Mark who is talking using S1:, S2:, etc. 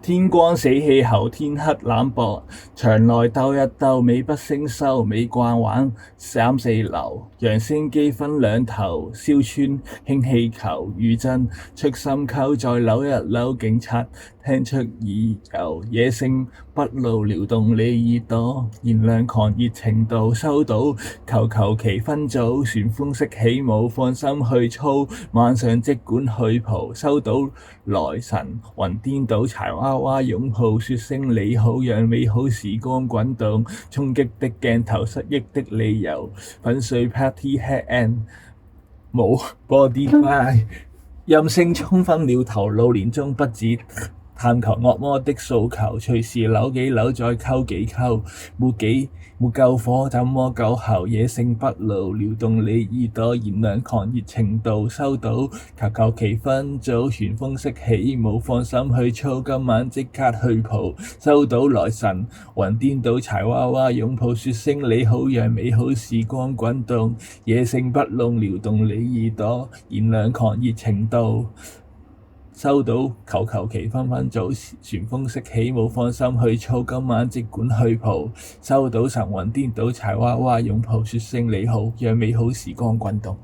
S1: 天光死氣候，天黑攬薄，牆內兜一兜，美不勝收，美慣玩三四樓，揚聲機分兩頭，燒穿氫氣球，餘震出心溝，再扭一扭，警察聽出耳油，野性不露，撩動你耳朵，燃亮狂熱程度，收到求其分組，旋風式起舞，放心去操，晚上即管去蒲，收到來神魂顛倒，柴娃娃擁抱，說聲你好，讓美好時光滾動，衝擊的鏡頭，失憶的理由，粉碎 party head and 冇 body by， 任性沖昏了頭腦，年終不止探求惡魔的訴求，隨時扭幾扭再溝幾溝，沒救火怎麼救喉，野性不露，撩動你耳朵，燃亮狂熱程度，收到求其分組，旋風式起舞，放心去操，今晚即刻去蒲，收到來神魂顛倒，柴娃娃擁抱，說聲你好，讓美好時光滾動，野性不露，撩動你耳朵，燃亮狂熱程度，收到求其分組，旋風式起舞，放心去操，今晚即管去蒲，收到神魂顛倒，柴娃娃擁抱，說聲你好，讓美好時光滾動。